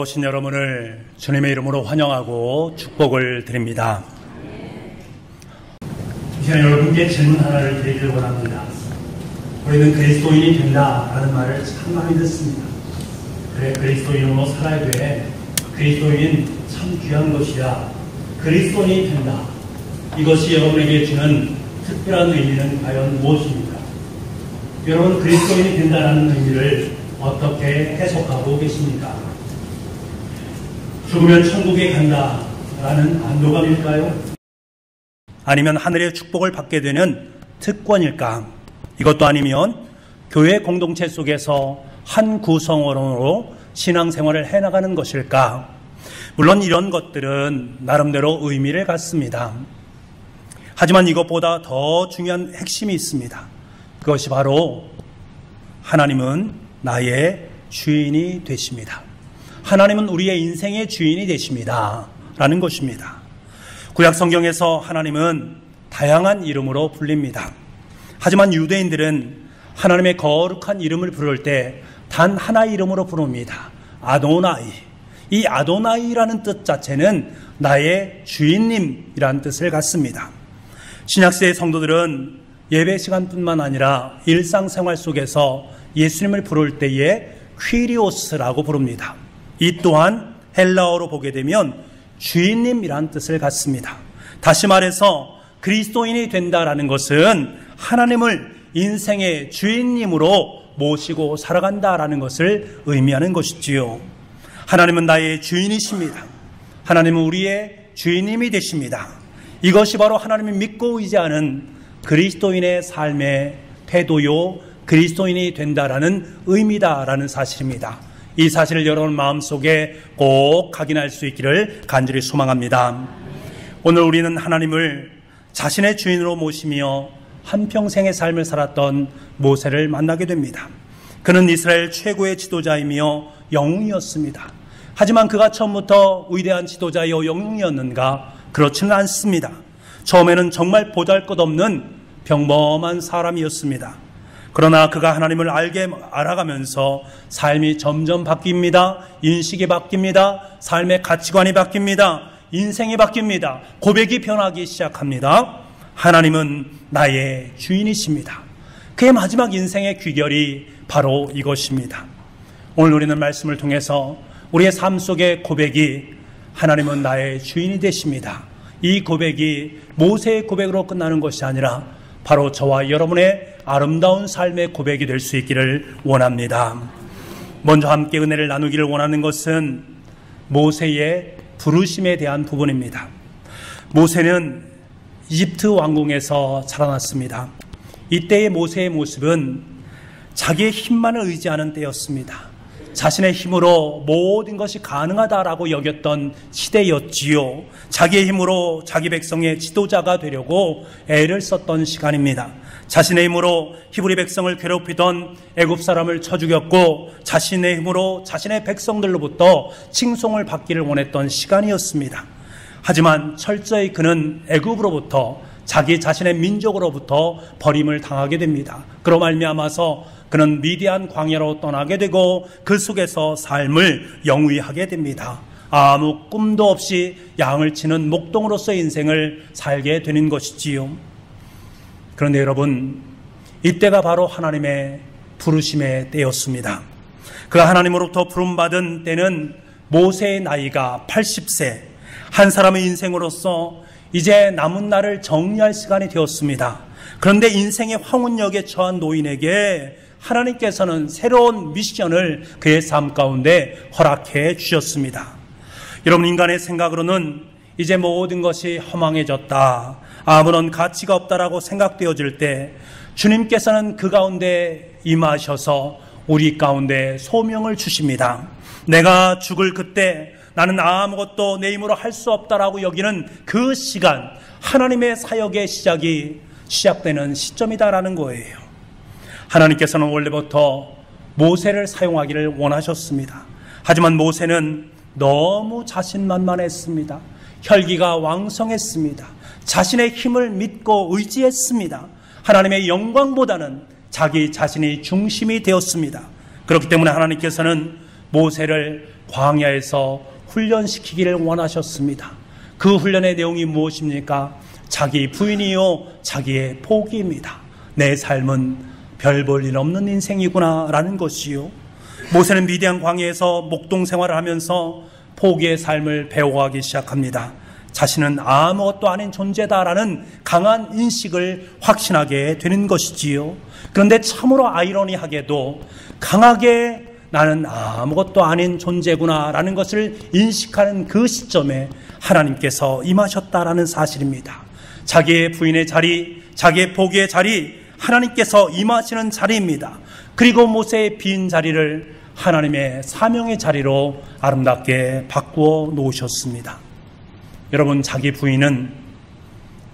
오신 여러분을 주님의 이름으로 환영하고 축복을 드립니다. 이 시간 여러분께 질문 하나를 드리기를 원합니다. 우리는 그리스도인이 된다라는 말을 참 많이 듣습니다. 그래, 그리스도인으로 살아야 돼. 그리스도인 참 귀한 것이야. 그리스도인이 된다. 이것이 여러분에게 주는 특별한 의미는 과연 무엇입니까? 여러분, 그리스도인이 된다는 의미를 어떻게 해석하고 계십니까? 죽으면 천국에 간다라는 안도감일까요? 아니면 하늘의 축복을 받게 되는 특권일까? 이것도 아니면 교회 공동체 속에서 한 구성원으로 신앙생활을 해나가는 것일까? 물론 이런 것들은 나름대로 의미를 갖습니다. 하지만 이것보다 더 중요한 핵심이 있습니다. 그것이 바로 하나님은 나의 주인이 되십니다. 하나님은 우리의 인생의 주인이 되십니다. 라는 것입니다. 구약 성경에서 하나님은 다양한 이름으로 불립니다. 하지만 유대인들은 하나님의 거룩한 이름을 부를 때 단 하나의 이름으로 부릅니다. 아도나이. 이 아도나이라는 뜻 자체는 나의 주인님이라는 뜻을 갖습니다. 신약시대의 성도들은 예배 시간뿐만 아니라 일상생활 속에서 예수님을 부를 때에 퀴리오스라고 부릅니다. 이 또한 헬라어로 보게 되면 주인님이라는 뜻을 갖습니다. 다시 말해서 그리스도인이 된다라는 것은 하나님을 인생의 주인님으로 모시고 살아간다라는 것을 의미하는 것이지요. 하나님은 나의 주인이십니다. 하나님은 우리의 주인님이 되십니다. 이것이 바로 하나님을 믿고 의지하는 그리스도인의 삶의 태도요, 그리스도인이 된다라는 의미다라는 사실입니다. 이 사실을 여러분 마음속에 꼭 각인할 수 있기를 간절히 소망합니다. 오늘 우리는 하나님을 자신의 주인으로 모시며 한평생의 삶을 살았던 모세를 만나게 됩니다. 그는 이스라엘 최고의 지도자이며 영웅이었습니다. 하지만 그가 처음부터 위대한 지도자이요 영웅이었는가? 그렇지는 않습니다. 처음에는 정말 보잘것없는 평범한 사람이었습니다. 그러나 그가 하나님을 알아가면서 삶이 점점 바뀝니다. 인식이 바뀝니다. 삶의 가치관이 바뀝니다. 인생이 바뀝니다. 고백이 변하기 시작합니다. 하나님은 나의 주인이십니다. 그의 마지막 인생의 귀결이 바로 이것입니다. 오늘 우리는 말씀을 통해서 우리의 삶 속의 고백이 하나님은 나의 주인이 되십니다. 이 고백이 모세의 고백으로 끝나는 것이 아니라 바로 저와 여러분의 아름다운 삶의 고백이 될 수 있기를 원합니다. 먼저 함께 은혜를 나누기를 원하는 것은 모세의 부르심에 대한 부분입니다. 모세는 이집트 왕궁에서 자라났습니다. 이때의 모세의 모습은 자기의 힘만을 의지하는 때였습니다. 자신의 힘으로 모든 것이 가능하다라고 여겼던 시대였지요. 자기의 힘으로 자기 백성의 지도자가 되려고 애를 썼던 시간입니다. 자신의 힘으로 히브리 백성을 괴롭히던 애굽 사람을 쳐 죽였고 자신의 힘으로 자신의 백성들로부터 칭송을 받기를 원했던 시간이었습니다. 하지만 철저히 그는 애굽으로부터 자기 자신의 민족으로부터 버림을 당하게 됩니다. 그로 말미암아서 그는 미디안 광야로 떠나게 되고 그 속에서 삶을 영위하게 됩니다. 아무 꿈도 없이 양을 치는 목동으로서의 인생을 살게 되는 것이지요. 그런데 여러분, 이때가 바로 하나님의 부르심의 때였습니다. 그가 하나님으로부터 부름받은 때는 모세의 나이가 80세, 한 사람의 인생으로서 이제 남은 날을 정리할 시간이 되었습니다. 그런데 인생의 황혼역에 처한 노인에게 하나님께서는 새로운 미션을 그의 삶 가운데 허락해 주셨습니다. 여러분, 인간의 생각으로는 이제 모든 것이 허망해졌다, 아무런 가치가 없다라고 생각되어질 때 주님께서는 그 가운데 임하셔서 우리 가운데 소명을 주십니다. 내가 죽을 그때 나는 아무것도 내 힘으로 할 수 없다라고 여기는 그 시간, 하나님의 사역의 시작되는 시점이다라는 거예요. 하나님께서는 원래부터 모세를 사용하기를 원하셨습니다. 하지만 모세는 너무 자신만만했습니다. 혈기가 왕성했습니다. 자신의 힘을 믿고 의지했습니다. 하나님의 영광보다는 자기 자신이 중심이 되었습니다. 그렇기 때문에 하나님께서는 모세를 광야에서 훈련시키기를 원하셨습니다. 그 훈련의 내용이 무엇입니까? 자기 부인이요 자기의 포기입니다. 내 삶은 별 볼 일 없는 인생이구나 라는 것이요. 모세는 미디안 광야에서 목동 생활을 하면서 포기의 삶을 배워가기 시작합니다. 자신은 아무것도 아닌 존재다라는 강한 인식을 확신하게 되는 것이지요. 그런데 참으로 아이러니하게도 강하게 나는 아무것도 아닌 존재구나 라는 것을 인식하는 그 시점에 하나님께서 임하셨다라는 사실입니다. 자기의 부인의 자리, 자기의 포기의 자리, 하나님께서 임하시는 자리입니다. 그리고 모세의 빈 자리를 하나님의 사명의 자리로 아름답게 바꾸어 놓으셨습니다. 여러분, 자기 부인은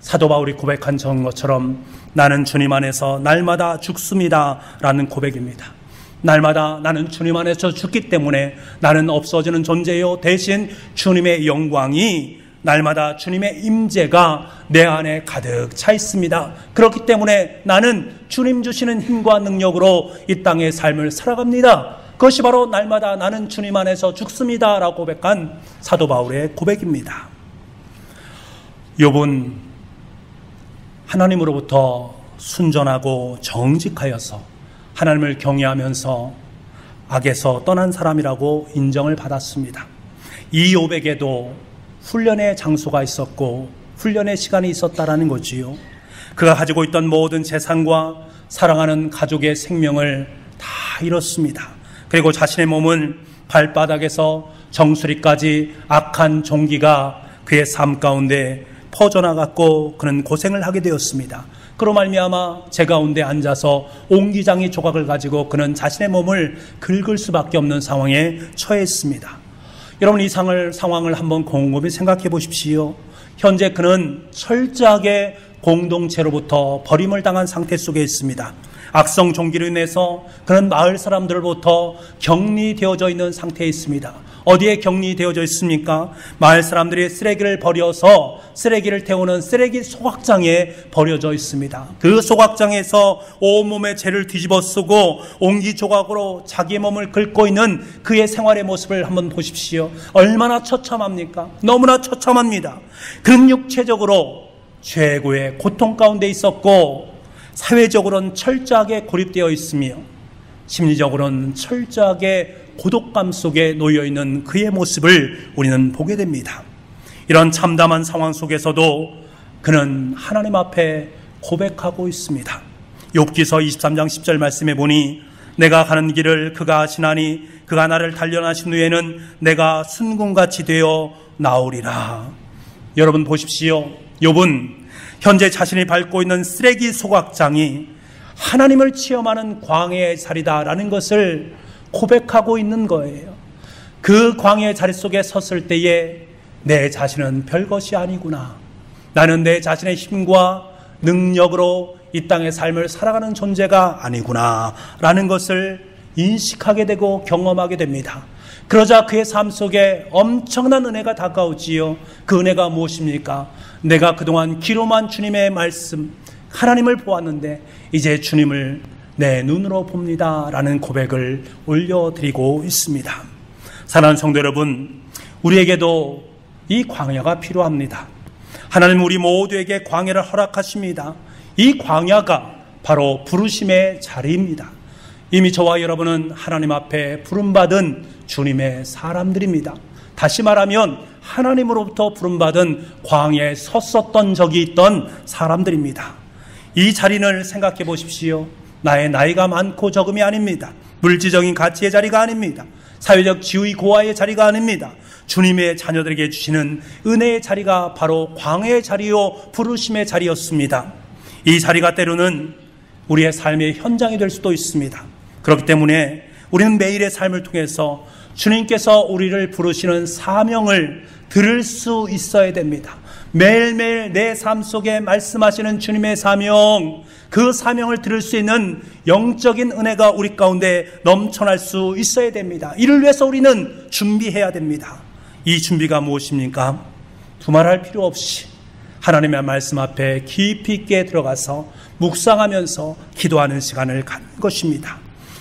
사도 바울이 고백한 것처럼 나는 주님 안에서 날마다 죽습니다 라는 고백입니다. 날마다 나는 주님 안에서 죽기 때문에 나는 없어지는 존재요, 대신 주님의 영광이 날마다 주님의 임재가 내 안에 가득 차 있습니다. 그렇기 때문에 나는 주님 주시는 힘과 능력으로 이 땅의 삶을 살아갑니다. 그것이 바로 날마다 나는 주님 안에서 죽습니다 라고 고백한 사도 바울의 고백입니다. 욥은 하나님으로부터 순전하고 정직하여서 하나님을 경외하면서 악에서 떠난 사람이라고 인정을 받았습니다. 이 욥에게도 훈련의 장소가 있었고 훈련의 시간이 있었다라는 거지요. 그가 가지고 있던 모든 재산과 사랑하는 가족의 생명을 다 잃었습니다. 그리고 자신의 몸은 발바닥에서 정수리까지 악한 종기가 그의 삶 가운데 퍼져나갔고 그는 고생을 하게 되었습니다. 그로 말미암아 제 가운데 앉아서 옹기장이 조각을 가지고 그는 자신의 몸을 긁을 수밖에 없는 상황에 처했습니다. 여러분, 이 상황을 한번 곰곰이 생각해 보십시오. 현재 그는 철저하게 공동체로부터 버림을 당한 상태 속에 있습니다. 악성 종기로 인해서 그는 마을 사람들로부터 격리되어져 있는 상태에 있습니다. 어디에 격리되어져 있습니까? 마을 사람들이 쓰레기를 버려서 쓰레기를 태우는 쓰레기 소각장에 버려져 있습니다. 그 소각장에서 온몸에 죄를 뒤집어 쓰고 옹기 조각으로 자기의 몸을 긁고 있는 그의 생활의 모습을 한번 보십시오. 얼마나 처참합니까? 너무나 처참합니다. 그는 육체적으로 최고의 고통 가운데 있었고 사회적으로는 철저하게 고립되어 있으며 심리적으로는 철저하게 고독감 속에 놓여있는 그의 모습을 우리는 보게 됩니다. 이런 참담한 상황 속에서도 그는 하나님 앞에 고백하고 있습니다. 욥기서 23장 10절 말씀에 보니 내가 가는 길을 그가 아시나니 그가 나를 단련하신 후에는 내가 순금같이 되어 나오리라. 여러분 보십시오. 욥은 현재 자신이 밟고 있는 쓰레기 소각장이 하나님을 체험하는 광야의 자리다라는 것을 고백하고 있는 거예요. 그 광야의 자리 속에 섰을 때에 내 자신은 별것이 아니구나. 나는 내 자신의 힘과 능력으로 이 땅의 삶을 살아가는 존재가 아니구나 라는 것을 인식하게 되고 경험하게 됩니다. 그러자 그의 삶 속에 엄청난 은혜가 다가오지요. 그 은혜가 무엇입니까? 내가 그동안 귀로만 주님의 말씀, 하나님을 보았는데 이제 주님을 내 눈으로 봅니다 라는 고백을 올려드리고 있습니다. 사랑하는 성도 여러분, 우리에게도 이 광야가 필요합니다. 하나님 우리 모두에게 광야를 허락하십니다. 이 광야가 바로 부르심의 자리입니다. 이미 저와 여러분은 하나님 앞에 부름받은 주님의 사람들입니다. 다시 말하면 하나님으로부터 부름받은 광야에 섰었던 적이 있던 사람들입니다. 이 자리를 생각해 보십시오. 나의 나이가 많고 적음이 아닙니다. 물질적인 가치의 자리가 아닙니다. 사회적 지위 고하의 자리가 아닙니다. 주님의 자녀들에게 주시는 은혜의 자리가 바로 광야의 자리요 부르심의 자리였습니다. 이 자리가 때로는 우리의 삶의 현장이 될 수도 있습니다. 그렇기 때문에 우리는 매일의 삶을 통해서 주님께서 우리를 부르시는 사명을 들을 수 있어야 됩니다. 매일매일 내 삶 속에 말씀하시는 주님의 사명, 그 사명을 들을 수 있는 영적인 은혜가 우리 가운데 넘쳐날 수 있어야 됩니다. 이를 위해서 우리는 준비해야 됩니다. 이 준비가 무엇입니까? 두말할 필요 없이 하나님의 말씀 앞에 깊이 있게 들어가서 묵상하면서 기도하는 시간을 갖는 것입니다.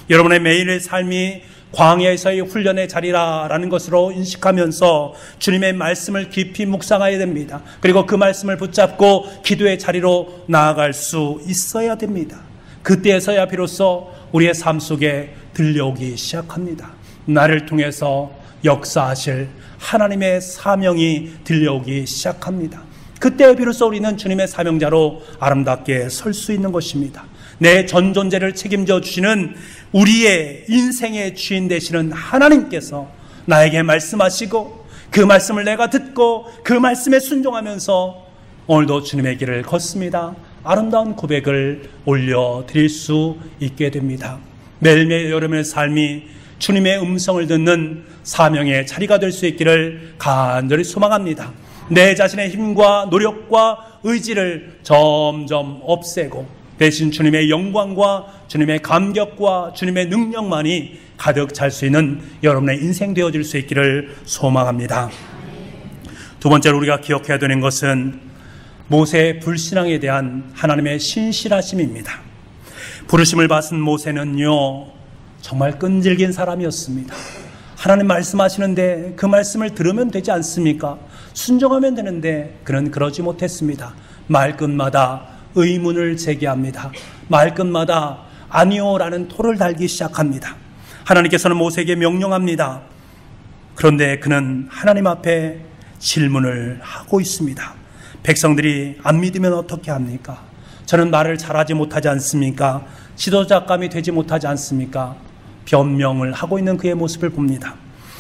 여러분의 매일의 삶이 광야에서의 훈련의 자리라는 것으로 인식하면서 주님의 말씀을 깊이 묵상해야 됩니다. 그리고 그 말씀을 붙잡고 기도의 자리로 나아갈 수 있어야 됩니다. 그때에서야 비로소 우리의 삶 속에 들려오기 시작합니다. 나를 통해서 역사하실 하나님의 사명이 들려오기 시작합니다. 그때 비로소 우리는 주님의 사명자로 아름답게 설 수 있는 것입니다. 내 전 존재를 책임져 주시는 우리의 인생의 주인 되시는 하나님께서 나에게 말씀하시고 그 말씀을 내가 듣고 그 말씀에 순종하면서 오늘도 주님의 길을 걷습니다. 아름다운 고백을 올려드릴 수 있게 됩니다. 매일매일 여러분의 삶이 주님의 음성을 듣는 사명의 자리가 될 수 있기를 간절히 소망합니다. 내 자신의 힘과 노력과 의지를 점점 없애고 대신 주님의 영광과 주님의 감격과 주님의 능력만이 가득 찰 수 있는 여러분의 인생 되어질 수 있기를 소망합니다. 두 번째로 우리가 기억해야 되는 것은 모세의 불신앙에 대한 하나님의 신실하심입니다. 부르심을 받은 모세는요, 정말 끈질긴 사람이었습니다. 하나님 말씀하시는데 그 말씀을 들으면 되지 않습니까? 순종하면 되는데 그는 그러지 못했습니다. 말끝마다 의문을 제기합니다. 말끝마다 아니오라는 토를 달기 시작합니다. 하나님께서는 모세에게 명령합니다. 그런데 그는 하나님 앞에 질문을 하고 있습니다. 백성들이 안 믿으면 어떻게 합니까? 저는 말을 잘하지 못하지 않습니까? 지도자감이 되지 못하지 않습니까? 변명을 하고 있는 그의 모습을 봅니다.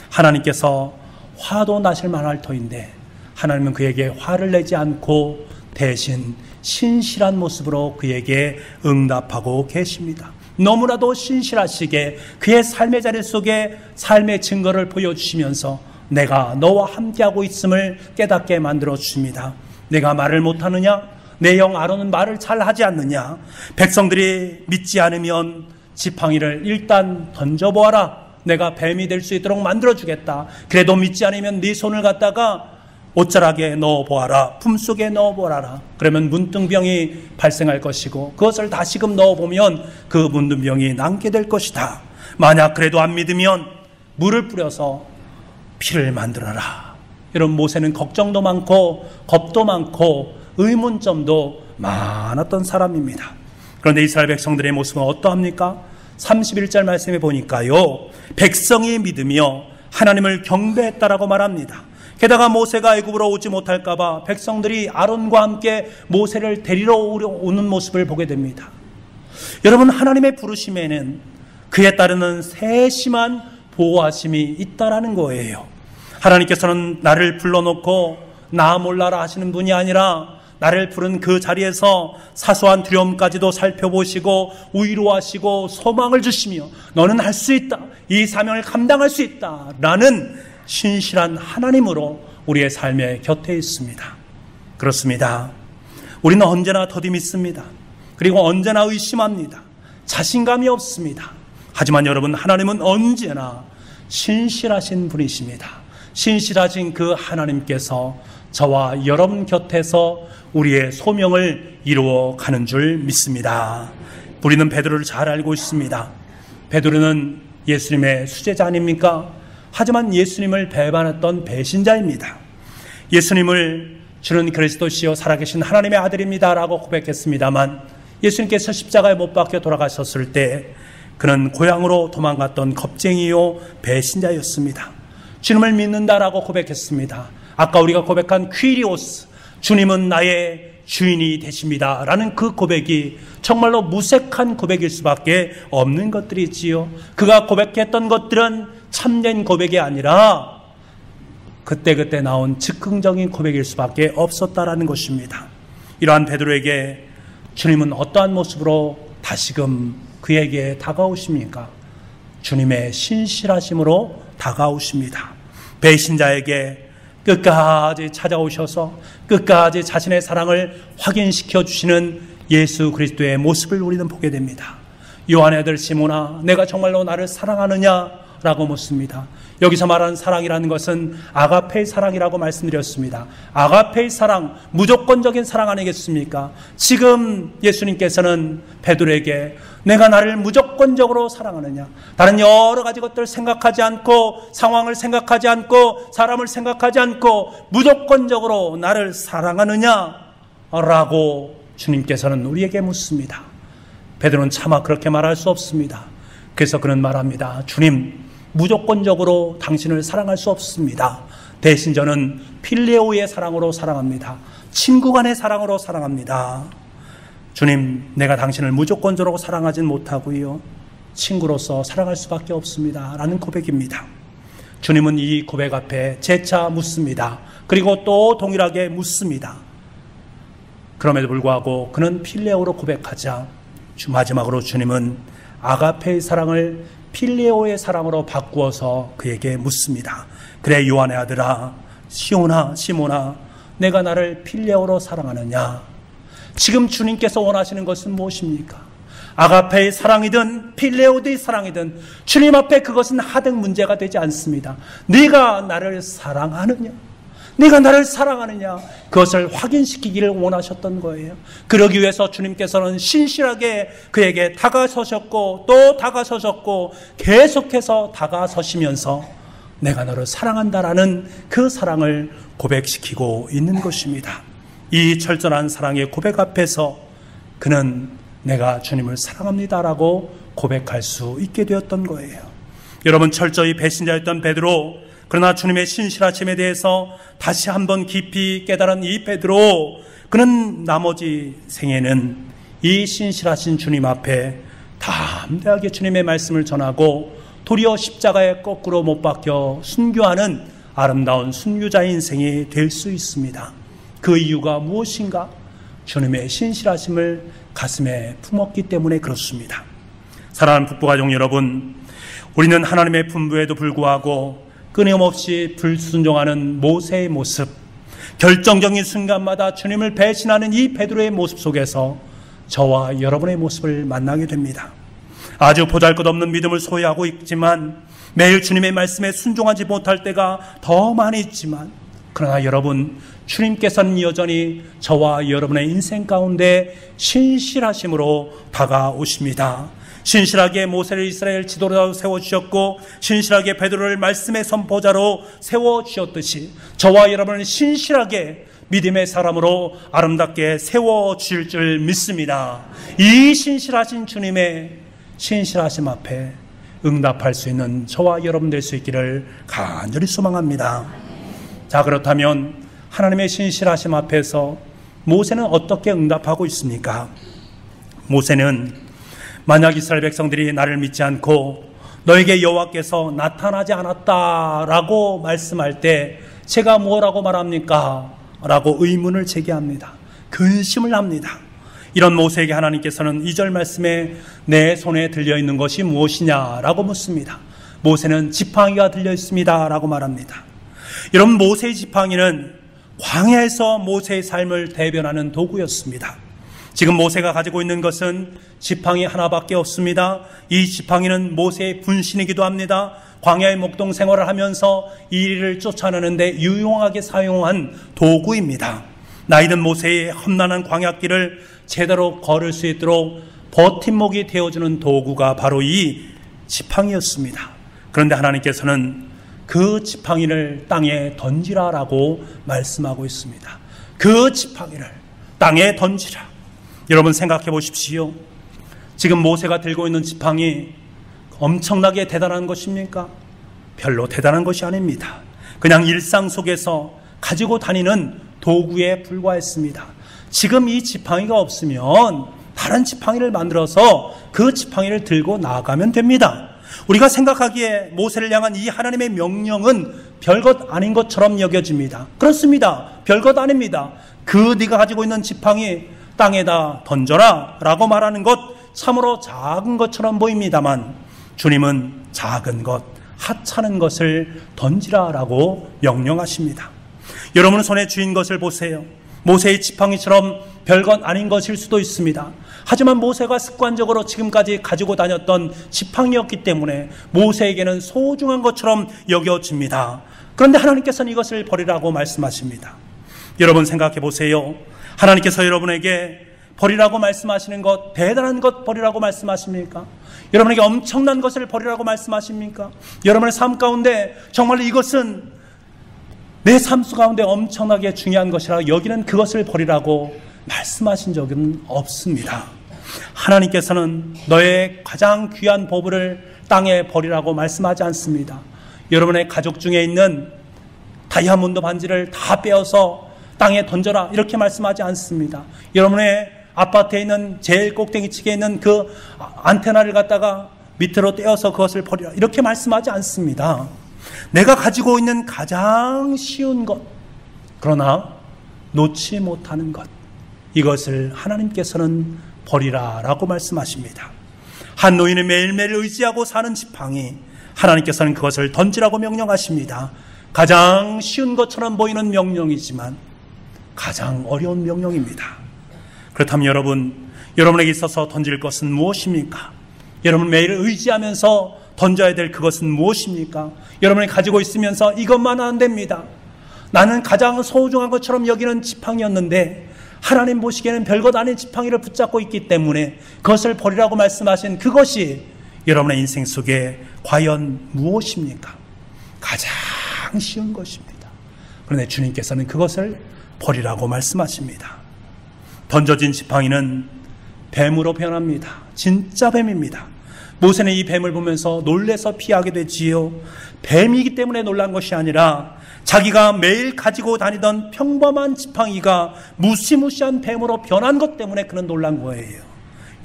하나님께서 화도 나실 만할 터인데 하나님은 그에게 화를 내지 않고 대신 신실한 모습으로 그에게 응답하고 계십니다. 너무나도 신실하시게 그의 삶의 자리 속에 삶의 증거를 보여주시면서 내가 너와 함께하고 있음을 깨닫게 만들어 주십니다. 내가 말을 못하느냐? 내 영 아론은 말을 잘하지 않느냐? 백성들이 믿지 않으면 지팡이를 일단 던져보아라. 내가 뱀이 될 수 있도록 만들어주겠다. 그래도 믿지 않으면 네 손을 갖다가 옷자락에 넣어보아라. 품속에 넣어보아라. 그러면 문둥병이 발생할 것이고 그것을 다시금 넣어보면 그 문둥병이 남게 될 것이다. 만약 그래도 안 믿으면 물을 뿌려서 피를 만들어라. 이런 모세는 걱정도 많고 겁도 많고 의문점도 많았던 사람입니다. 그런데 이스라엘 백성들의 모습은 어떠합니까? 31절 말씀에 보니까요, 백성이 믿으며 하나님을 경배했다라고 말합니다. 게다가 모세가 애굽으로 오지 못할까 봐 백성들이 아론과 함께 모세를 데리러 오는 모습을 보게 됩니다. 여러분, 하나님의 부르심에는 그에 따르는 세심한 보호하심이 있다라는 거예요. 하나님께서는 나를 불러놓고 나 몰라라 하시는 분이 아니라 나를 부른 그 자리에서 사소한 두려움까지도 살펴보시고 위로하시고 소망을 주시며 너는 할 수 있다. 이 사명을 감당할 수 있다. 라는 신실한 하나님으로 우리의 삶의 곁에 있습니다. 그렇습니다. 우리는 언제나 더디 믿습니다. 그리고 언제나 의심합니다. 자신감이 없습니다. 하지만 여러분, 하나님은 언제나 신실하신 분이십니다. 신실하신 그 하나님께서 저와 여러분 곁에서 우리의 소명을 이루어 가는 줄 믿습니다. 우리는 베드로를 잘 알고 있습니다. 베드로는 예수님의 수제자 아닙니까? 하지만 예수님을 배반했던 배신자입니다. 예수님을 주는 그리스도시요 살아계신 하나님의 아들입니다 라고 고백했습니다만 예수님께서 십자가에 못 박혀 돌아가셨을 때 그는 고향으로 도망갔던 겁쟁이요 배신자였습니다. 주님을 믿는다라고 고백했습니다. 아까 우리가 고백한 퀴리오스, 주님은 나의 주인이 되십니다 라는 그 고백이 정말로 무색한 고백일 수밖에 없는 것들이지요. 그가 고백했던 것들은 참된 고백이 아니라 그때그때 나온 즉흥적인 고백일 수밖에 없었다라는 것입니다. 이러한 베드로에게 주님은 어떠한 모습으로 다시금 그에게 다가오십니까? 주님의 신실하심으로 다가오십니다. 배신자에게 끝까지 찾아오셔서 끝까지 자신의 사랑을 확인시켜 주시는 예수 그리스도의 모습을 우리는 보게 됩니다. 요한의 아들 시몬아, 내가 정말로 나를 사랑하느냐? 라고 묻습니다. 여기서 말하는 사랑이라는 것은 아가페의 사랑이라고 말씀드렸습니다. 아가페의 사랑, 무조건적인 사랑 아니겠습니까? 지금 예수님께서는 베드로에게 내가 나를 무조건적으로 사랑하느냐? 다른 여러 가지 것들 생각하지 않고, 상황을 생각하지 않고, 사람을 생각하지 않고 무조건적으로 나를 사랑하느냐? 라고 주님께서는 우리에게 묻습니다. 베드로는 차마 그렇게 말할 수 없습니다. 그래서 그는 말합니다. 주님, 무조건적으로 당신을 사랑할 수 없습니다. 대신 저는 필레오의 사랑으로 사랑합니다. 친구 간의 사랑으로 사랑합니다. 주님, 내가 당신을 무조건적으로 사랑하진 못하고요, 친구로서 사랑할 수밖에 없습니다. 라는 고백입니다. 주님은 이 고백 앞에 재차 묻습니다. 그리고 또 동일하게 묻습니다. 그럼에도 불구하고 그는 필레오로 고백하자 마지막으로 주님은 아가페의 사랑을 필레오의 사랑으로 바꾸어서 그에게 묻습니다. 그래, 요한의 아들아, 시모나, 내가 나를 필레오로 사랑하느냐? 지금 주님께서 원하시는 것은 무엇입니까? 아가페의 사랑이든 필레오의 사랑이든 주님 앞에 그것은 하등 문제가 되지 않습니다. 네가 나를 사랑하느냐? 네가 나를 사랑하느냐? 그것을 확인시키기를 원하셨던 거예요. 그러기 위해서 주님께서는 신실하게 그에게 다가서셨고 또 다가서셨고 계속해서 다가서시면서 내가 너를 사랑한다라는 그 사랑을 고백시키고 있는 것입니다. 이 철저한 사랑의 고백 앞에서 그는 내가 주님을 사랑합니다라고 고백할 수 있게 되었던 거예요. 여러분, 철저히 배신자였던 베드로, 그러나 주님의 신실하심에 대해서 다시 한번 깊이 깨달은 이 베드로, 그는 나머지 생애는 이 신실하신 주님 앞에 담대하게 주님의 말씀을 전하고 도리어 십자가에 거꾸로 못 박혀 순교하는 아름다운 순교자의 인생이 될 수 있습니다. 그 이유가 무엇인가? 주님의 신실하심을 가슴에 품었기 때문에 그렇습니다. 사랑하는 북부가족 여러분, 우리는 하나님의 분부에도 불구하고 끊임없이 불순종하는 모세의 모습, 결정적인 순간마다 주님을 배신하는 이 베드로의 모습 속에서 저와 여러분의 모습을 만나게 됩니다. 아주 보잘것없는 믿음을 소유하고 있지만 매일 주님의 말씀에 순종하지 못할 때가 더 많이 있지만, 그러나 여러분, 주님께서는 여전히 저와 여러분의 인생 가운데 신실하심으로 다가오십니다. 신실하게 모세를 이스라엘 지도자로 세워주셨고 신실하게 베드로를 말씀의 선포자로 세워주셨듯이 저와 여러분은 신실하게 믿음의 사람으로 아름답게 세워주실 줄 믿습니다. 이 신실하신 주님의 신실하심 앞에 응답할 수 있는 저와 여러분 될 수 있기를 간절히 소망합니다. 자, 그렇다면 하나님의 신실하심 앞에서 모세는 어떻게 응답하고 있습니까? 모세는 만약 이스라엘 백성들이 나를 믿지 않고 너에게 여호와께서 나타나지 않았다라고 말씀할 때 제가 뭐라고 말합니까? 라고 의문을 제기합니다. 근심을 합니다. 이런 모세에게 하나님께서는 2절 말씀에 내 손에 들려있는 것이 무엇이냐라고 묻습니다. 모세는 지팡이가 들려있습니다 라고 말합니다. 여러분, 모세의 지팡이는 광야에서 모세의 삶을 대변하는 도구였습니다. 지금 모세가 가지고 있는 것은 지팡이 하나밖에 없습니다. 이 지팡이는 모세의 분신이기도 합니다. 광야의 목동 생활을 하면서 이리를 쫓아내는데 유용하게 사용한 도구입니다. 나이든 모세의 험난한 광야길을 제대로 걸을 수 있도록 버팀목이 되어주는 도구가 바로 이 지팡이였습니다. 그런데 하나님께서는 그 지팡이를 땅에 던지라라고 말씀하고 있습니다. 그 지팡이를 땅에 던지라. 여러분, 생각해 보십시오. 지금 모세가 들고 있는 지팡이 엄청나게 대단한 것입니까? 별로 대단한 것이 아닙니다. 그냥 일상 속에서 가지고 다니는 도구에 불과했습니다. 지금 이 지팡이가 없으면 다른 지팡이를 만들어서 그 지팡이를 들고 나아가면 됩니다. 우리가 생각하기에 모세를 향한 이 하나님의 명령은 별것 아닌 것처럼 여겨집니다. 그렇습니다. 별것 아닙니다. 그 네가 가지고 있는 지팡이 땅에다 던져라 라고 말하는 것 참으로 작은 것처럼 보입니다만 주님은 작은 것, 하찮은 것을 던지라 라고 명령하십니다. 여러분 손에 쥐인 것을 보세요. 모세의 지팡이처럼 별것 아닌 것일 수도 있습니다. 하지만 모세가 습관적으로 지금까지 가지고 다녔던 지팡이였기 때문에 모세에게는 소중한 것처럼 여겨집니다. 그런데 하나님께서는 이것을 버리라고 말씀하십니다. 여러분 생각해 보세요. 하나님께서 여러분에게 버리라고 말씀하시는 것, 대단한 것 버리라고 말씀하십니까? 여러분에게 엄청난 것을 버리라고 말씀하십니까? 여러분의 삶 가운데 정말 이것은 내 삶 가운데 엄청나게 중요한 것이라 여기는 그것을 버리라고 말씀하신 적은 없습니다. 하나님께서는 너의 가장 귀한 보물을 땅에 버리라고 말씀하지 않습니다. 여러분의 가족 중에 있는 다이아몬드 반지를 다 빼어서 땅에 던져라 이렇게 말씀하지 않습니다. 여러분의 아파트에 있는 제일 꼭대기층에 있는 그 안테나를 갖다가 밑으로 떼어서 그것을 버리라 이렇게 말씀하지 않습니다. 내가 가지고 있는 가장 쉬운 것, 그러나 놓지 못하는 것, 이것을 하나님께서는 버리라라고 말씀하십니다. 한 노인은 매일매일 의지하고 사는 지팡이, 하나님께서는 그것을 던지라고 명령하십니다. 가장 쉬운 것처럼 보이는 명령이지만 가장 어려운 명령입니다. 그렇다면 여러분에게 있어서 던질 것은 무엇입니까? 여러분 매일 의지하면서 던져야 될 그것은 무엇입니까? 여러분이 가지고 있으면서 이것만은 안 됩니다. 나는 가장 소중한 것처럼 여기는 지팡이였는데 하나님 보시기에는 별것 아닌 지팡이를 붙잡고 있기 때문에 그것을 버리라고 말씀하신 그것이 여러분의 인생 속에 과연 무엇입니까? 가장 쉬운 것입니다. 그런데 주님께서는 그것을 버리라고 말씀하십니다. 던져진 지팡이는 뱀으로 변합니다. 진짜 뱀입니다. 모세는 이 뱀을 보면서 놀래서 피하게 되지요. 뱀이기 때문에 놀란 것이 아니라 자기가 매일 가지고 다니던 평범한 지팡이가 무시무시한 뱀으로 변한 것 때문에 그는 놀란 거예요.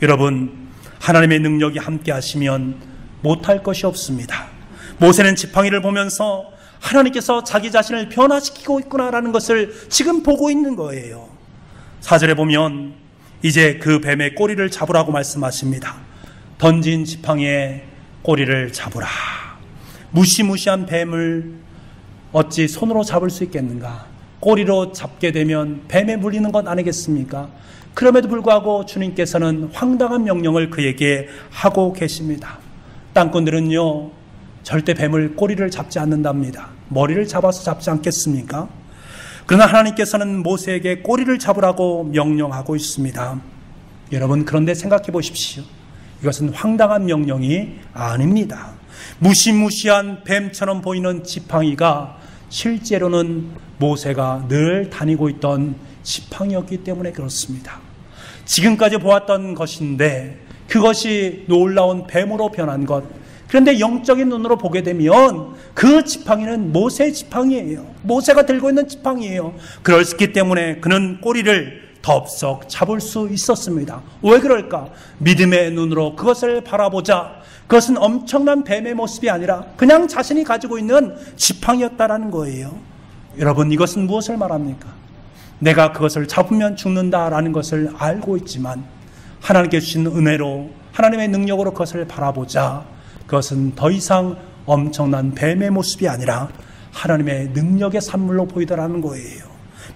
여러분, 하나님의 능력이 함께 하시면 못할 것이 없습니다. 모세는 지팡이를 보면서 하나님께서 자기 자신을 변화시키고 있구나라는 것을 지금 보고 있는 거예요. 4절에 보면 이제 그 뱀의 꼬리를 잡으라고 말씀하십니다. 던진 지팡이의 꼬리를 잡으라. 무시무시한 뱀을 어찌 손으로 잡을 수 있겠는가? 꼬리로 잡게 되면 뱀에 물리는 것 아니겠습니까? 그럼에도 불구하고 주님께서는 황당한 명령을 그에게 하고 계십니다. 땅꾼들은요, 절대 뱀을 꼬리를 잡지 않는답니다. 머리를 잡아서 잡지 않겠습니까? 그러나 하나님께서는 모세에게 꼬리를 잡으라고 명령하고 있습니다. 여러분, 그런데 생각해 보십시오. 이것은 황당한 명령이 아닙니다. 무시무시한 뱀처럼 보이는 지팡이가 실제로는 모세가 늘 다니고 있던 지팡이였기 때문에 그렇습니다. 지금까지 보았던 것인데 그것이 놀라운 뱀으로 변한 것, 그런데 영적인 눈으로 보게 되면 그 지팡이는 모세의 지팡이예요. 모세가 들고 있는 지팡이예요. 그렇기 때문에 그는 꼬리를 덥석 잡을 수 있었습니다. 왜 그럴까? 믿음의 눈으로 그것을 바라보자 그것은 엄청난 뱀의 모습이 아니라 그냥 자신이 가지고 있는 지팡이였다라는 거예요. 여러분, 이것은 무엇을 말합니까? 내가 그것을 잡으면 죽는다라는 것을 알고 있지만 하나님께 주신 은혜로 하나님의 능력으로 그것을 바라보자 그것은 더 이상 엄청난 뱀의 모습이 아니라 하나님의 능력의 산물로 보이더라는 거예요.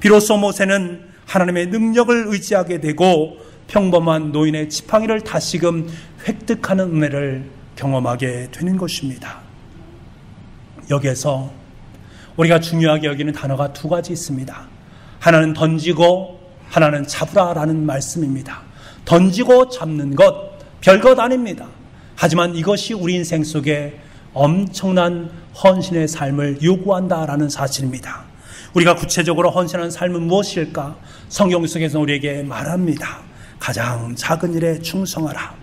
비로소 모세는 하나님의 능력을 의지하게 되고 평범한 노인의 지팡이를 다시금 획득하는 은혜를 경험하게 되는 것입니다. 여기에서 우리가 중요하게 여기는 단어가 두 가지 있습니다. 하나는 던지고 하나는 잡으라라는 말씀입니다. 던지고 잡는 것 별것 아닙니다. 하지만 이것이 우리 인생 속에 엄청난 헌신의 삶을 요구한다라는 사실입니다. 우리가 구체적으로 헌신하는 삶은 무엇일까? 성경 속에서 우리에게 말합니다. 가장 작은 일에 충성하라.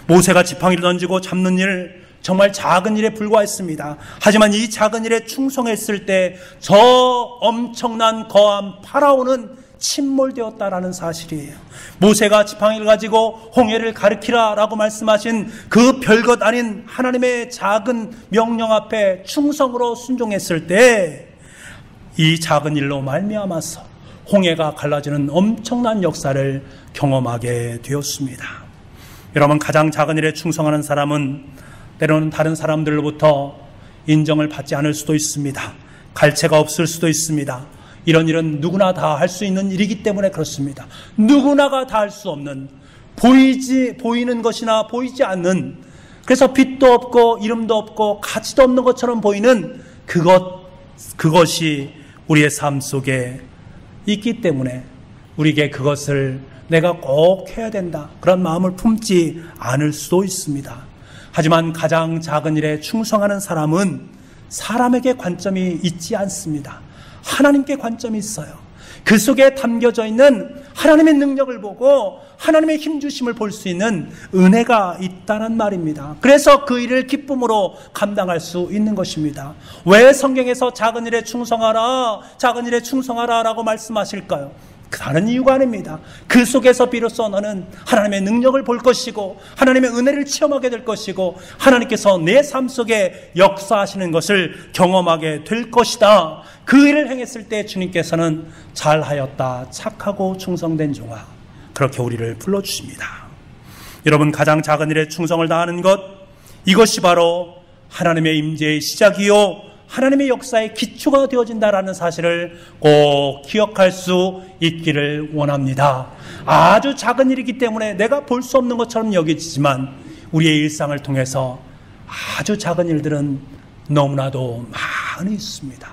모세가 지팡이를 던지고 잡는 일, 정말 작은 일에 불과했습니다. 하지만 이 작은 일에 충성했을 때 저 엄청난 거함 파라오는 침몰되었다라는 사실이에요. 모세가 지팡이를 가지고 홍해를 가르키라라고 말씀하신 그 별것 아닌 하나님의 작은 명령 앞에 충성으로 순종했을 때 이 작은 일로 말미암아서 홍해가 갈라지는 엄청난 역사를 경험하게 되었습니다. 여러분, 가장 작은 일에 충성하는 사람은 때로는 다른 사람들로부터 인정을 받지 않을 수도 있습니다. 갈채가 없을 수도 있습니다. 이런 일은 누구나 다 할 수 있는 일이기 때문에 그렇습니다. 누구나가 다 할 수 없는, 보이는 것이나 보이지 않는, 그래서 빛도 없고 이름도 없고 가치도 없는 것처럼 보이는 그것이 우리의 삶 속에 있기 때문에 우리에게 그것을 내가 꼭 해야 된다, 그런 마음을 품지 않을 수도 있습니다. 하지만 가장 작은 일에 충성하는 사람은 사람에게 관점이 있지 않습니다. 하나님께 관점이 있어요. 그 속에 담겨져 있는 하나님의 능력을 보고 하나님의 힘주심을 볼 수 있는 은혜가 있다는 말입니다. 그래서 그 일을 기쁨으로 감당할 수 있는 것입니다. 왜 성경에서 작은 일에 충성하라, 작은 일에 충성하라 라고 말씀하실까요? 다른 이유가 아닙니다. 그 속에서 비로소 너는 하나님의 능력을 볼 것이고 하나님의 은혜를 체험하게 될 것이고 하나님께서 내 삶 속에 역사하시는 것을 경험하게 될 것이다. 그 일을 행했을 때 주님께서는 잘하였다, 착하고 충성된 종아, 그렇게 우리를 불러주십니다. 여러분, 가장 작은 일에 충성을 다하는 것, 이것이 바로 하나님의 임재의 시작이요 하나님의 역사의 기초가 되어진다라는 사실을 꼭 기억할 수 있기를 원합니다. 아주 작은 일이기 때문에 내가 볼 수 없는 것처럼 여겨지지만 우리의 일상을 통해서 아주 작은 일들은 너무나도 많이 있습니다.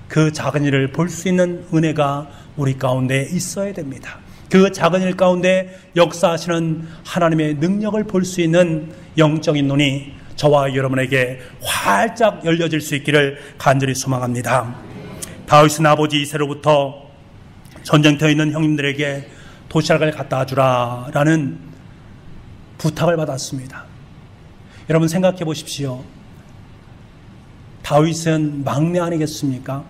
그 작은 일을 볼 수 있는 은혜가 우리 가운데 있어야 됩니다. 그 작은 일 가운데 역사하시는 하나님의 능력을 볼 수 있는 영적인 눈이 저와 여러분에게 활짝 열려질 수 있기를 간절히 소망합니다. 다윗은 아버지 이새로부터 전쟁터에 있는 형님들에게 도시락을 갖다 주라 라는 부탁을 받았습니다. 여러분, 생각해 보십시오. 다윗은 막내 아니겠습니까?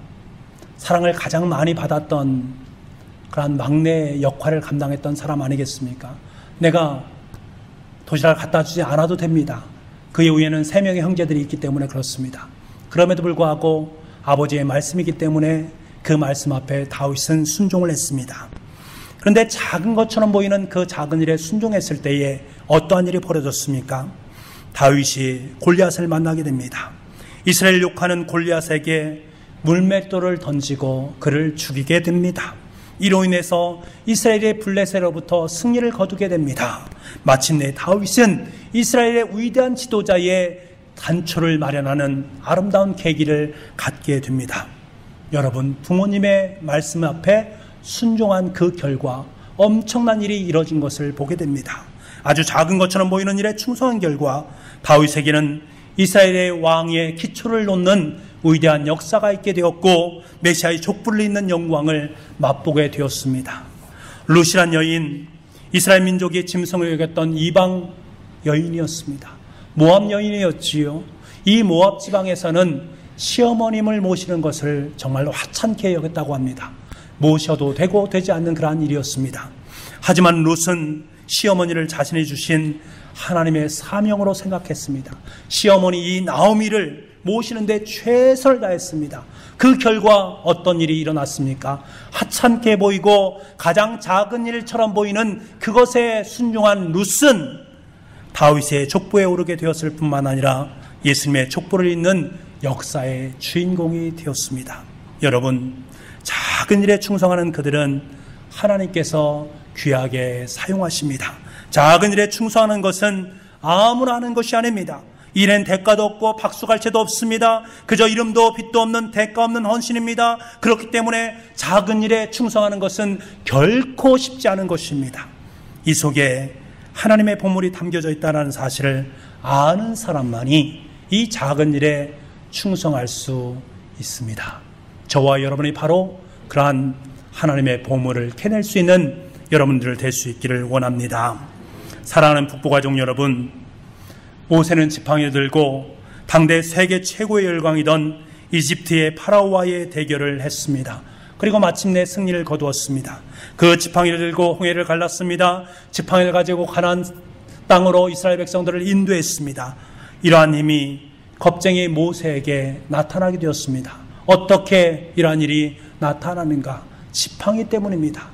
사랑을 가장 많이 받았던 그런 막내 역할을 감당했던 사람 아니겠습니까? 내가 도시락을 갖다 주지 않아도 됩니다. 그의 위에는 3명의 형제들이 있기 때문에 그렇습니다. 그럼에도 불구하고 아버지의 말씀이기 때문에 그 말씀 앞에 다윗은 순종을 했습니다. 그런데 작은 것처럼 보이는 그 작은 일에 순종했을 때에 어떠한 일이 벌어졌습니까? 다윗이 골리앗을 만나게 됩니다. 이스라엘 욕하는 골리앗에게 물맷돌을 던지고 그를 죽이게 됩니다. 이로 인해서 이스라엘의 블레셋으로부터 승리를 거두게 됩니다. 마침내 다윗은 이스라엘의 위대한 지도자의 단초를 마련하는 아름다운 계기를 갖게 됩니다. 여러분, 부모님의 말씀 앞에 순종한 그 결과 엄청난 일이 이뤄진 것을 보게 됩니다. 아주 작은 것처럼 보이는 일에 충성한 결과 다윗에게는 이스라엘의 왕의 기초를 놓는 위대한 역사가 있게 되었고 메시아의 족보를 잇는 영광을 맛보게 되었습니다. 룻이란 여인, 이스라엘 민족의 짐승을 여겼던 이방 여인이었습니다. 모압 여인이었지요. 이 모압 지방에서는 시어머님을 모시는 것을 정말로 하찮게 여겼다고 합니다. 모셔도 되고 되지 않는 그러한 일이었습니다. 하지만 룻은 시어머니를 자신이 주신 하나님의 사명으로 생각했습니다. 시어머니 이 나오미를 모시는데 최선을 다했습니다. 그 결과 어떤 일이 일어났습니까? 하찮게 보이고 가장 작은 일처럼 보이는 그것에 순종한 룻은 다윗의 족보에 오르게 되었을 뿐만 아니라 예수님의 족보를 잇는 역사의 주인공이 되었습니다. 여러분, 작은 일에 충성하는 그들은 하나님께서 귀하게 사용하십니다. 작은 일에 충성하는 것은 아무나 하는 것이 아닙니다. 일엔 대가도 없고 박수갈채도 없습니다. 그저 이름도 빛도 없는 대가 없는 헌신입니다. 그렇기 때문에 작은 일에 충성하는 것은 결코 쉽지 않은 것입니다. 이 속에 하나님의 보물이 담겨져 있다는 사실을 아는 사람만이 이 작은 일에 충성할 수 있습니다. 저와 여러분이 바로 그러한 하나님의 보물을 캐낼 수 있는 여러분들 될 수 있기를 원합니다. 사랑하는 북부가족 여러분, 모세는 지팡이를 들고 당대 세계 최고의 열강이던 이집트의 파라오와의 대결을 했습니다. 그리고 마침내 승리를 거두었습니다. 그 지팡이를 들고 홍해를 갈랐습니다. 지팡이를 가지고 가나안 땅으로 이스라엘 백성들을 인도했습니다. 이러한 힘이 겁쟁이 모세에게 나타나게 되었습니다. 어떻게 이러한 일이 나타나는가? 지팡이 때문입니다.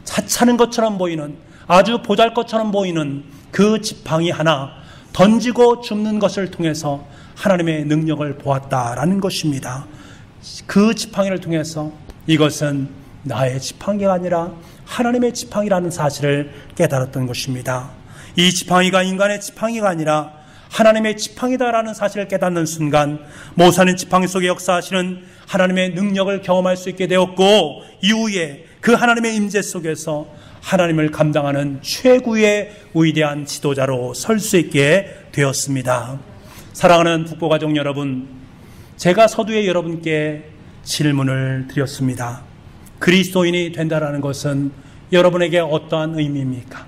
차차는 것처럼 보이는, 아주 보잘것처럼 보이는 그 지팡이 하나 던지고 줍는 것을 통해서 하나님의 능력을 보았다라는 것입니다. 그 지팡이를 통해서 이것은 나의 지팡이가 아니라 하나님의 지팡이라는 사실을 깨달았던 것입니다. 이 지팡이가 인간의 지팡이가 아니라 하나님의 지팡이다라는 사실을 깨닫는 순간 모세는 지팡이 속에 역사하시는 하나님의 능력을 경험할 수 있게 되었고, 이후에 그 하나님의 임재 속에서 하나님을 감당하는 최고의 위대한 지도자로 설 수 있게 되었습니다. 사랑하는 북고가족 여러분, 제가 서두에 여러분께 질문을 드렸습니다. 그리스도인이 된다라는 것은 여러분에게 어떠한 의미입니까?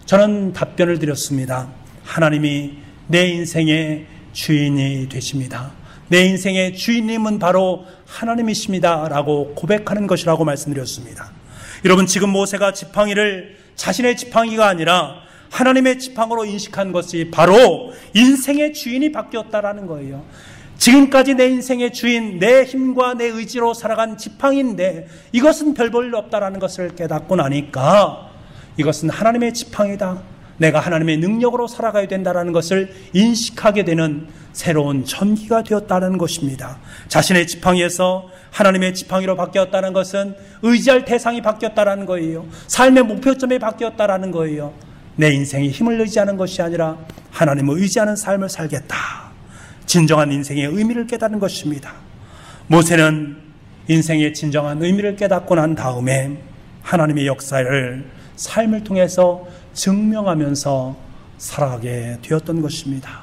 저는 답변을 드렸습니다. 하나님이 내 인생의 주인이 되십니다. 내 인생의 주인님은 바로 하나님이십니다 라고 고백하는 것이라고 말씀드렸습니다. 여러분, 지금 모세가 지팡이를 자신의 지팡이가 아니라 하나님의 지팡이로 인식한 것이 바로 인생의 주인이 바뀌었다라는 거예요. 지금까지 내 인생의 주인, 내 힘과 내 의지로 살아간 지팡이인데 이것은 별 볼 일 없다라는 것을 깨닫고 나니까 이것은 하나님의 지팡이다, 내가 하나님의 능력으로 살아가야 된다는 것을 인식하게 되는 새로운 전기가 되었다는 것입니다. 자신의 지팡이에서 하나님의 지팡이로 바뀌었다는 것은 의지할 대상이 바뀌었다는 거예요. 삶의 목표점이 바뀌었다는 거예요. 내 인생이 힘을 의지하는 것이 아니라 하나님을 의지하는 삶을 살겠다. 진정한 인생의 의미를 깨닫는 것입니다. 모세는 인생의 진정한 의미를 깨닫고 난 다음에 하나님의 역사를 삶을 통해서 증명하면서 살아가게 되었던 것입니다.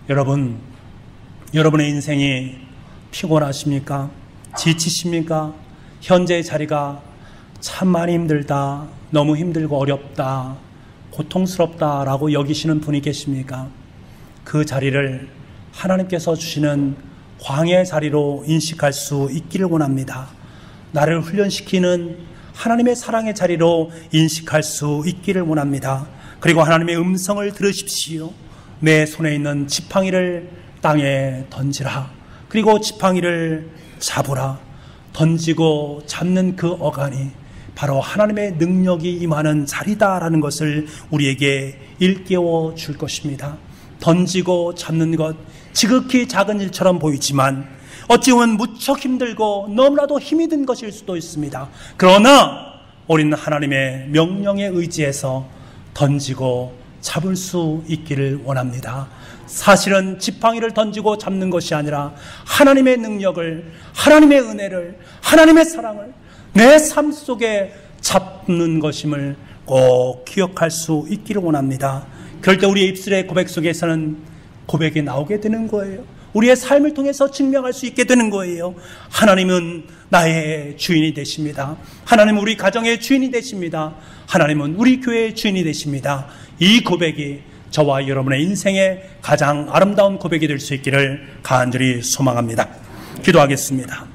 여러분, 여러분의 인생이 피곤하십니까? 지치십니까? 현재의 자리가 참 많이 힘들다, 너무 힘들고 어렵다, 고통스럽다라고 여기시는 분이 계십니까? 그 자리를 하나님께서 주시는 광야의 자리로 인식할 수 있기를 원합니다. 나를 훈련시키는 하나님의 사랑의 자리로 인식할 수 있기를 원합니다. 그리고 하나님의 음성을 들으십시오. 내 손에 있는 지팡이를 땅에 던지라. 그리고 지팡이를 잡으라. 던지고 잡는 그 어간이 바로 하나님의 능력이 임하는 자리다라는 것을 우리에게 일깨워 줄 것입니다. 던지고 잡는 것, 지극히 작은 일처럼 보이지만 어찌 보면 무척 힘들고 너무나도 힘이 든 것일 수도 있습니다. 그러나 우리는 하나님의 명령에 의지해서 던지고 잡을 수 있기를 원합니다. 사실은 지팡이를 던지고 잡는 것이 아니라 하나님의 능력을, 하나님의 은혜를, 하나님의 사랑을 내 삶 속에 잡는 것임을 꼭 기억할 수 있기를 원합니다. 그럴 때 우리의 입술의 고백 속에서는 고백이 나오게 되는 거예요. 우리의 삶을 통해서 증명할 수 있게 되는 거예요. 하나님은 나의 주인이 되십니다. 하나님은 우리 가정의 주인이 되십니다. 하나님은 우리 교회의 주인이 되십니다. 이 고백이 저와 여러분의 인생의 가장 아름다운 고백이 될 수 있기를 간절히 소망합니다. 기도하겠습니다.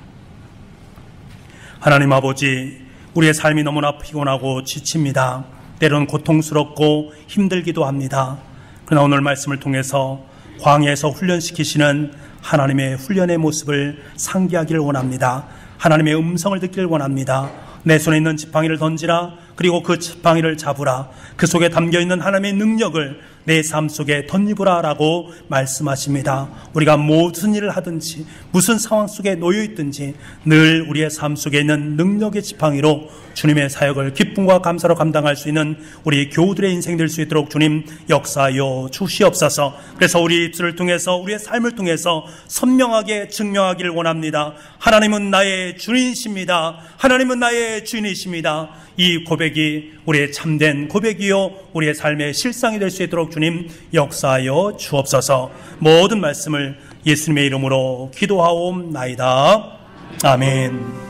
하나님 아버지, 우리의 삶이 너무나 피곤하고 지칩니다. 때로는 고통스럽고 힘들기도 합니다. 그러나 오늘 말씀을 통해서 광야에서 훈련시키시는 하나님의 훈련의 모습을 상기하기를 원합니다. 하나님의 음성을 듣기를 원합니다. 내 손에 있는 지팡이를 던지라. 그리고 그 지팡이를 잡으라. 그 속에 담겨있는 하나님의 능력을 내 삶 속에 덧입으라 라고 말씀하십니다. 우리가 무슨 일을 하든지 무슨 상황 속에 놓여있든지 늘 우리의 삶 속에 있는 능력의 지팡이로 주님의 사역을 기쁨과 감사로 감당할 수 있는 우리 교우들의 인생 될 수 있도록 주님 역사하여 주시옵소서. 그래서 우리 입술을 통해서 우리의 삶을 통해서 선명하게 증명하기를 원합니다. 하나님은 나의 주인이십니다. 하나님은 나의 주인이십니다. 이 고백이 우리의 참된 고백이요 우리의 삶의 실상이 될 수 있도록 주님 역사하여 주옵소서. 모든 말씀을 예수님의 이름으로 기도하옵나이다. 아멘.